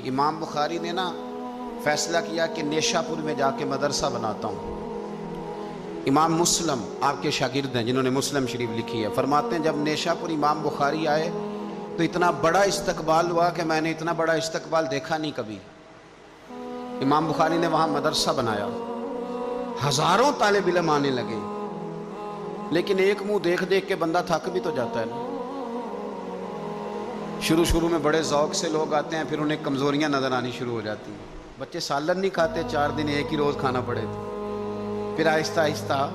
امام بخاری نے نا فیصلہ کیا کہ نیشا پور میں جا کے مدرسہ بناتا ہوں۔ امام مسلم آپ کے شاگرد ہیں جنہوں نے مسلم شریف لکھی ہے، فرماتے ہیں جب نیشا پور امام بخاری آئے تو اتنا بڑا استقبال ہوا کہ میں نے اتنا بڑا استقبال دیکھا نہیں کبھی۔ امام بخاری نے وہاں مدرسہ بنایا، ہزاروں طالب علم آنے لگے، لیکن ایک منہ دیکھ دیکھ کے بندہ تھک بھی تو جاتا ہے نا۔ شروع میں بڑے ذوق سے لوگ آتے ہیں، پھر انہیں کمزوریاں نظر آنی شروع ہو جاتی ہیں۔ بچے سالن نہیں کھاتے، 4 دن ایک ہی روز کھانا پڑے تھے، پھر آہستہ آہستہ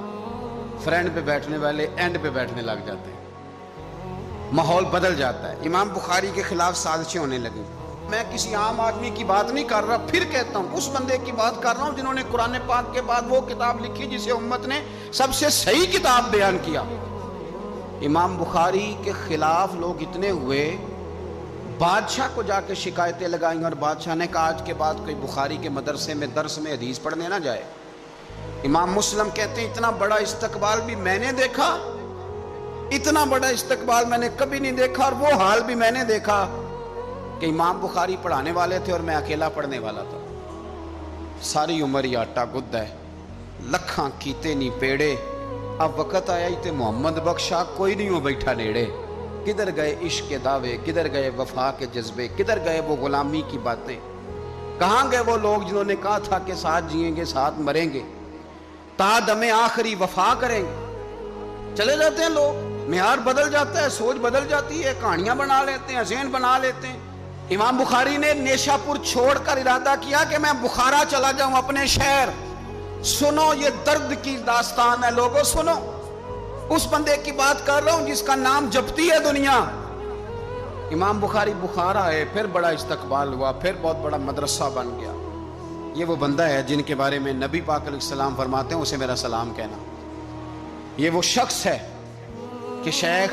فرینڈ پہ بیٹھنے والے اینڈ پہ بیٹھنے لگ جاتے ہیں، ماحول بدل جاتا ہے۔ امام بخاری کے خلاف سازشیں ہونے لگیں۔ میں کسی عام آدمی کی بات نہیں کر رہا، پھر کہتا ہوں اس بندے کی بات کر رہا ہوں جنہوں نے قرآن پاک کے بعد وہ کتاب لکھی جسے امت نے سب سے صحیح کتاب بیان کیا۔ امام بخاری کے خلاف لوگ اتنے ہوئے، بادشاہ کو جا کے شکایتیں لگائیں، اور بادشاہ نے کہا آج کے بعد کوئی بخاری کے مدرسے میں درس میں حدیث پڑھنے نہ جائے۔ امام مسلم کہتے ہیں اتنا بڑا استقبال بھی میں نے دیکھا، اتنا بڑا استقبال میں نے کبھی نہیں دیکھا، اور وہ حال بھی میں نے دیکھا کہ امام بخاری پڑھانے والے تھے اور میں اکیلا پڑھنے والا تھا۔ ساری عمر ہی آٹا گد ہے، لکھاں کیتے نہیں پیڑے، اب وقت آیا ہی تے محمد بخشا کوئی نہیں ہو بیٹھا نیڑے۔ کدھر گئے عشق کے دعوے، کدھر گئے وفا کے جذبے، کدھر گئے وہ غلامی کی باتیں، کہاں گئے وہ لوگ جنہوں نے کہا تھا کہ ساتھ جئیں گے ساتھ مریں گے، تا دم آخری وفا کریں گے۔ چلے جاتے ہیں لوگ، معیار بدل جاتا ہے، سوچ بدل جاتی ہے، کہانیاں بنا لیتے ہیں، ذہن بنا لیتے ہیں۔ امام بخاری نے نیشا پور چھوڑ کر ارادہ کیا کہ میں بخارا چلا جاؤں، اپنے شہر۔ سنو یہ درد کی داستان ہے لوگوں، سنو، اس بندے کی بات کر رہا ہوں جس کا نام جپتی ہے دنیا۔ امام بخاری بخارا ہے، پھر بڑا استقبال ہوا، پھر بہت بڑا مدرسہ بن گیا۔ یہ وہ بندہ ہے جن کے بارے میں نبی پاک علیہ السلام فرماتے ہیں اسے میرا سلام کہنا۔ یہ وہ شخص ہے کہ شیخ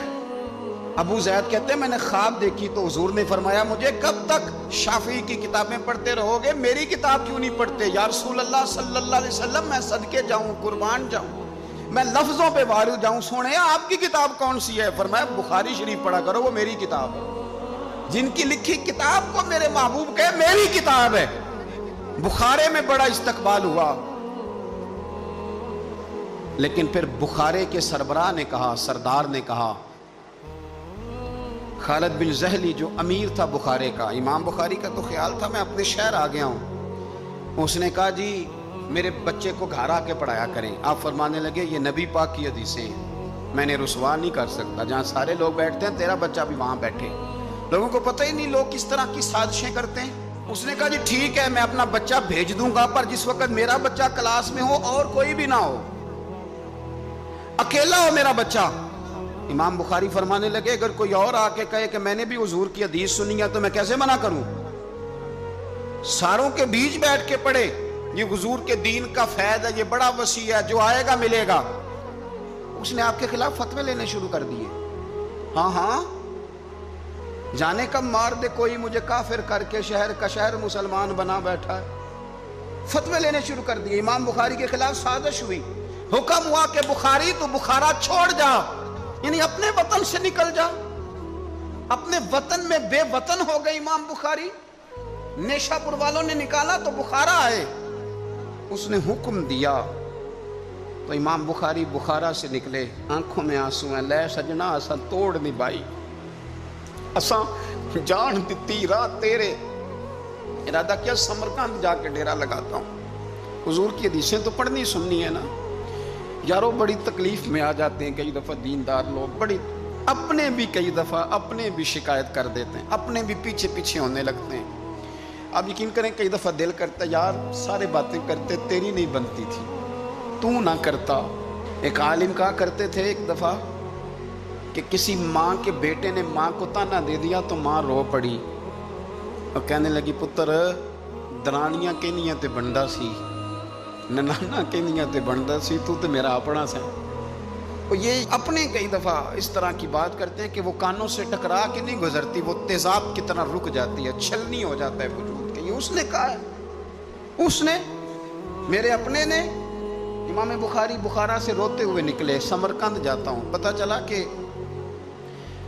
ابو زید کہتے ہیں میں نے خواب دیکھی تو حضور نے فرمایا مجھے کب تک شافعی کی کتابیں پڑھتے رہو گے، میری کتاب کیوں نہیں پڑھتے؟ یا رسول اللہ صلی اللہ علیہ وسلم میں صدقے جاؤں، قربان جاؤں، میں لفظوں پہ وارد جاؤں، سونے آپ کی کتاب کون سی ہے؟ فرمایا بخاری شریف پڑھا کرو، وہ میری کتاب ہے۔ جن کی لکھی کتاب کو میرے محبوب کہے میری کتاب ہے۔ بخارے میں بڑا استقبال ہوا، لیکن پھر بخارے کے سربراہ نے کہا، سردار نے کہا، خالد بن زہلی جو امیر تھا بخارے کا، امام بخاری کا تو خیال تھا میں اپنے شہر آ گیا ہوں، اس نے کہا جی میرے بچے کو گھر آ کے پڑھایا کریں۔ آپ فرمانے لگے یہ نبی پاک کی حدیثیں ہیں، میں نے رسوا نہیں کر سکتا، جہاں سارے لوگ بیٹھتے ہیں تیرا بچہ بھی وہاں بیٹھے۔ لوگوں کو پتہ ہی نہیں لوگ کس طرح کی سازشیں کرتے ہیں۔ اس نے کہا جی ٹھیک ہے میں اپنا بچہ بھیج دوں گا، پر جس وقت میرا بچہ کلاس میں ہو اور کوئی بھی نہ ہو، اکیلا ہو میرا بچہ۔ امام بخاری فرمانے لگے اگر کوئی اور آ کے کہے کہ میں نے بھی حضور کی حدیث سنی ہے تو میں کیسے منع کروں؟ ساروں کے بیچ بیٹھ کے پڑھے، یہ حضور کے دین کا فیض ہے، یہ بڑا وسیع ہے، جو آئے گا ملے گا۔ اس نے آپ کے خلاف فتوے لینے شروع کر دیے۔ ہاں جانے کب مار دے کوئی مجھے کافر کر کے، شہر کا شہر مسلمان بنا بیٹھا ہے۔ فتوے لینے شروع کر دیے، امام بخاری کے خلاف سازش ہوئی، حکم ہوا کہ بخاری تو بخارا چھوڑ جا، یعنی اپنے وطن سے نکل جا۔ اپنے وطن میں بے وطن ہو گئے امام بخاری، نیشا پور والوں نے نکالا تو بخارا آئے۔ اس نے حکم دیا تو امام بخاری بخارا سے نکلے، آنکھوں میں آنسو ہیں، لے سجنا اساں توڑ نہیں بائی، اساں جان دیتی راہ تیرے، ارادہ کیا سمرقند جا کے ڈیرا لگاتا ہوں۔ حضور کی حدیثیں تو پڑھنی سننی ہے نا یارو، بڑی تکلیف میں آ جاتے ہیں کئی دفعہ دیندار لوگ، بڑی اپنے بھی کئی دفعہ اپنے بھی شکایت کر دیتے ہیں، اپنے بھی پیچھے پیچھے ہونے لگتے ہیں۔ آپ یقین کریں کئی دفعہ دل کرتا ہے یار سارے باتیں کرتے تیری نہیں بنتی تھی، تو نہ کرتا۔ ایک عالم کہا کرتے تھے ایک دفعہ کہ کسی ماں کے بیٹے نے ماں کو تانا دے دیا تو ماں رو پڑی اور کہنے لگی پتر درانیاں کہنیاں تے بنڈا سی، ننانا کہنیاں تے بنڈا سی، تو تے میرا اپنا سا۔ اور یہ اپنے کئی دفعہ اس طرح کی بات کرتے ہیں کہ وہ کانوں سے ٹکرا کے نہیں گزرتی، وہ تیزاب کی طرح رک جاتی ہے، چھلنی ہو جاتا ہے وجود کے۔ یہ اس نے کہا ہے، اس نے، میرے اپنے نے۔ امام بخاری بخارا سے روتے ہوئے نکلے، سمرقند جاتا ہوں، پتہ چلا کہ